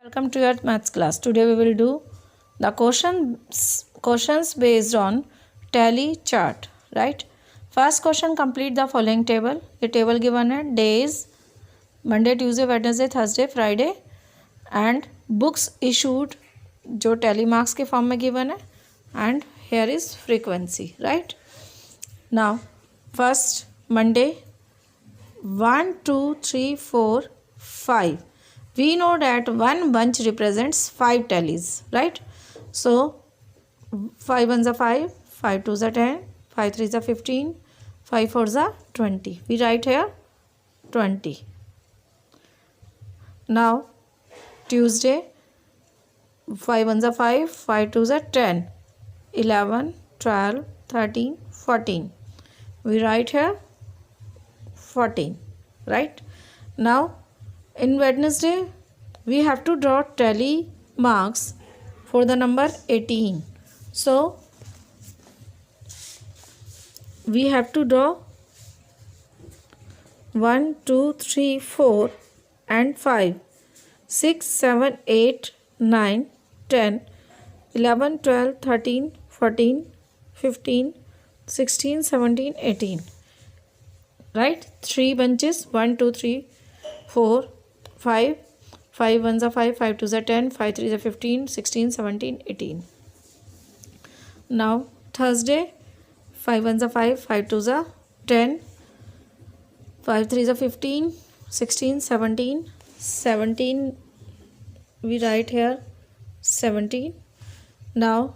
Welcome to your maths class. Today we will do the questions based on tally chart, right? First question, complete the following table. ये table given है days Monday, Tuesday, Wednesday, Thursday, Friday and books issued जो tally marks के form में given है and here is frequency, right? Now first Monday 1, 2, 3, 4, 5. We know that one bunch represents 5 tallies, right? So 5 ones are 5, 5 twos are 10, 5 threes are 15, 5 fours are 20. We write here 20. Now Tuesday 5 ones are 5, 5 twos are 10, 11, 12, 13, 14. We write here 14, right? Now in Wednesday we have to draw tally marks for the number 18. So we have to draw 1, 2, 3, 4 and 5, 6, 7, 8, 9, 10, 11, 12, 13, 14, 15, 16, 17, 18. Right? 3 bunches, 1, 2, 3, 4, 5. 5 ones are 5, 5 twos are 10, 5 threes are 15, 16, 17, 18. Now Thursday 5 ones are 5, 5 twos are 10, 5 threes are 15, 16, 17, 17. We write here 17. Now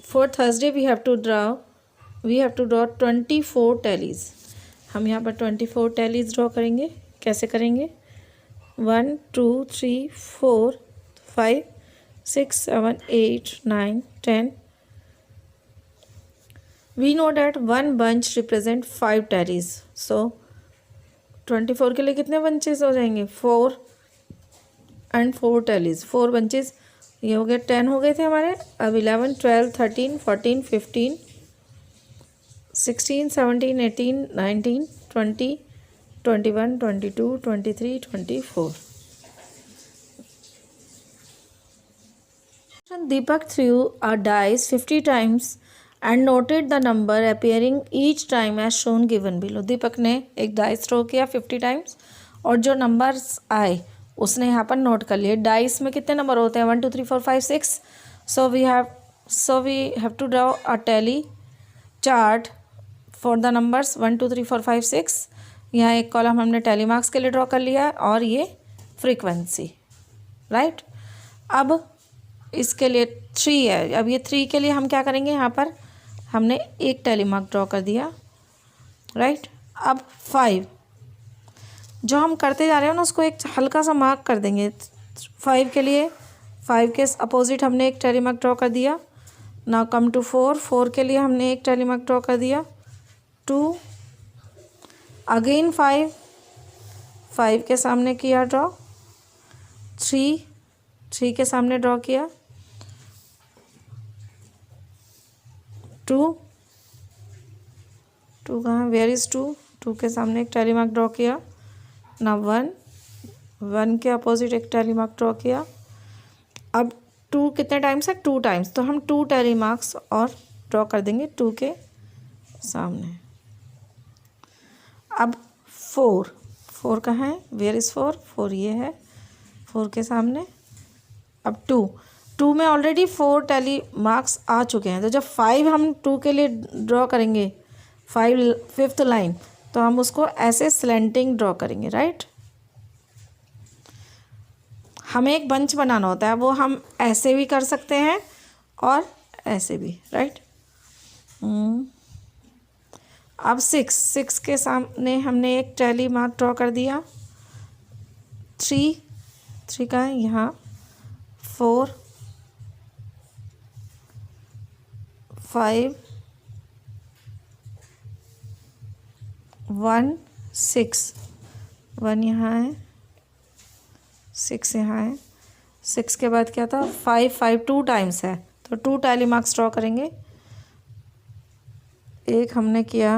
for Thursday we have to draw 24 tallies. हम यहाँ पर 24 tallies draw करेंगे. कैसे करेंगे? 1, 2, 3, 4, 5, 6, 7, 8, 9, 10. We know that one bunch represent 5 tallies. So 24 के लिए कितने bunches हो जाएंगे? 4 and 4 tallies. 4 bunches ये हो गए 10 हो गए थे हमारे. अब 11, 12, 13, 14, 15, 16, 17, 18, 19, 20, 21, 22, 23, 24. Deepak threw a dice 50 times and noted the number appearing each time as shown given below. दीपक ने एक डाइस थ्रो किया 50 टाइम्स और जो नंबर्स आए उसने यहाँ पर नोट कर लिए. डाइस में कितने नंबर होते हैं? 1, 2, 3, 4, 5, 6. So we have to draw a tally chart for the numbers 1, 2, 3, 4, 5, 6. यहाँ एक कॉलम हमने टैली मार्क्स के लिए ड्रॉ कर लिया है और ये फ्रीक्वेंसी, राइट? अब इसके लिए 3 है. अब ये 3 के लिए हम क्या करेंगे? यहाँ पर हमने एक टैली मार्क ड्रॉ कर दिया, राइट? अब 5 जो हम करते जा रहे हैं ना उसको एक हल्का सा मार्क कर देंगे. 5 के लिए 5 के अपोजिट हमने एक टैली मार्क ड्रॉ कर दिया. Now come to 4. 4 के लिए हमने एक टैली मार्क ड्रॉ कर दिया. 2 अगेन 5 के सामने किया ड्रॉ. 3 के सामने ड्रॉ किया. 2 कहाँ? वेयर इज़ 2 के सामने एक टैली मार्क ड्रॉ किया. ना 1 के अपोजिट एक टैली मार्क ड्रॉ किया. अब 2 कितने टाइम्स है? 2 टाइम्स. तो हम 2 टैली मार्क्स और ड्रॉ कर देंगे 2 के सामने. अब 4 कहाँ है? वेयर इज़ 4 ये है 4 के सामने. अब 2 में ऑलरेडी 4 टैली मार्क्स आ चुके हैं. तो जब 5 हम 2 के लिए ड्रॉ करेंगे 5th लाइन तो हम उसको ऐसे स्लेंटिंग ड्रॉ करेंगे, राइट? हमें एक बंच बनाना होता है, वो हम ऐसे भी कर सकते हैं और ऐसे भी, राइट? अब 6 के सामने हमने एक टैली मार्क ड्रॉ कर दिया. 3 का है यहाँ. 4 5 1 6 1 यहाँ है. 6 यहाँ है. 6 के बाद क्या था? 5 2 टाइम्स है तो 2 टैली मार्क्स ड्रॉ करेंगे. एक हमने किया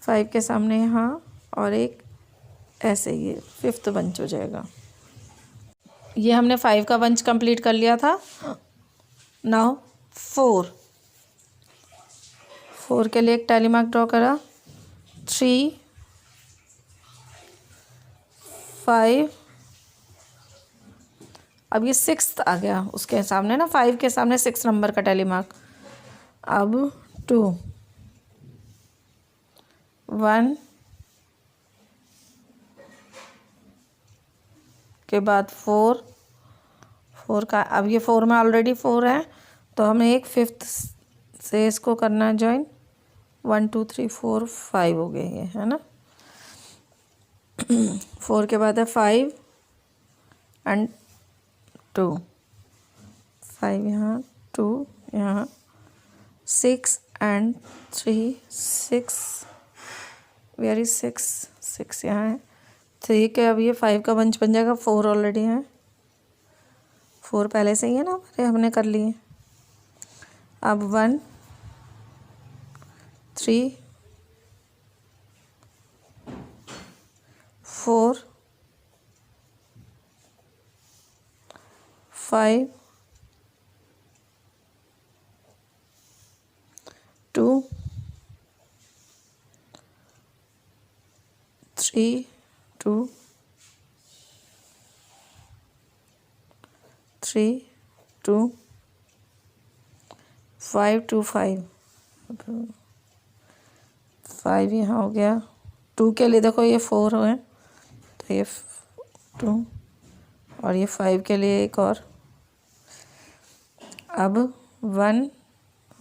5 के सामने यहाँ और एक ऐसे, ये 5th बंच हो जाएगा. ये हमने 5 का बंच कंप्लीट कर लिया था। नाउ 4 के लिए एक टैली मार्क ड्रॉ करा। 3 5, अब ये 6 आ गया उसके सामने ना, 5 के सामने 6 नंबर का टैली मार्क। अब 2 1 के बाद 4 का, अब ये 4 में ऑलरेडी 4 है तो हमें एक 5th से इसको करना है ज्वाइन। 1 2 3 4 5 हो गए ये, है ना। 4 के बाद है 5 एंड 2, 5 यहाँ, 2 यहाँ, 6 एंड 3, 6, वेयर इज 6 यहाँ है। 3 के अब ये 5 का बंच बन जाएगा। 4 ऑलरेडी है, 4 पहले से ही है ना हमारे, हमने कर लिए। अब 1 3 4 5 2 3 2 3 2 5 2 5 5 यहाँ हो गया। 2 के लिए देखो ये 4 है तो ये 2 और ये 5 के लिए एक और। अब 1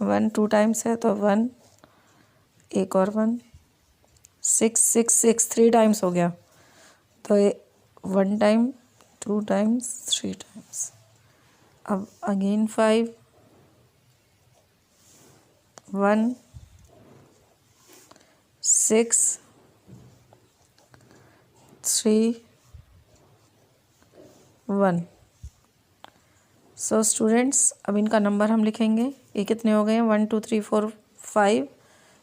1 2 टाइम्स है तो 1, एक और 1, 6 6 6 3 टाइम्स हो गया तो ये 1 टाइम 2 टाइम्स 3 टाइम्स। अब अगेन 5 1 6 3 1। सो स्टूडेंट्स, अब इनका नंबर हम लिखेंगे। ये कितने हो गए हैं? 1 2 3 4 5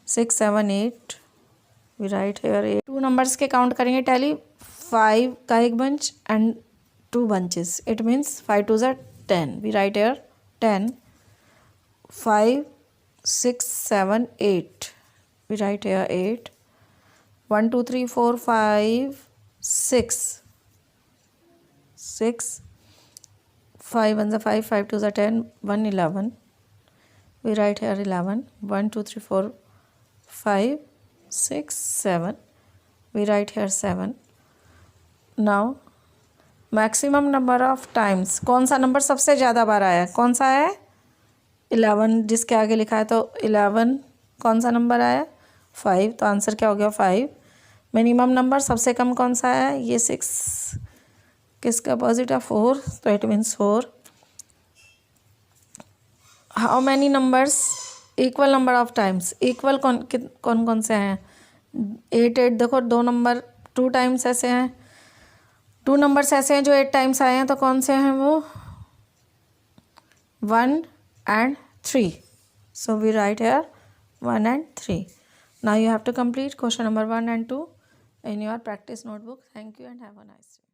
6 7 8। We write here 8। 2 नंबर्स के काउंट करेंगे टैली। 5 का एक bunch and 2 bunches, it means 5 2 are 10। We write here 10। 5 6 7 8, we write here 8। 1 2 3 4 5 6 6, 5 1 are 5, 5 2 are 10, 1 11, we write here 11। 1 2 3 4 5 6 7, we write here 7। now maximum number of times, कौन सा number सबसे ज़्यादा बार आया है? कौन सा है? 11, जिसके आगे लिखा है तो 11 कौन सा नंबर आया? 5, तो आंसर क्या हो गया? 5। मिनिमम नंबर सबसे कम कौन सा है? ये 6, किसका अपोजिट है? 4, तो it means 4। How many numbers equal number of times? Equal कौन कौन से हैं? 8 8, देखो 2 नंबर 2 टाइम्स ऐसे हैं, 2 नंबर्स ऐसे हैं जो 8 टाइम्स आए हैं, तो कौन से हैं वो? 1 and 3। so we write here 1 and 3। now you have to complete question number 1 and 2 in your practice notebook। thank you and have a nice day।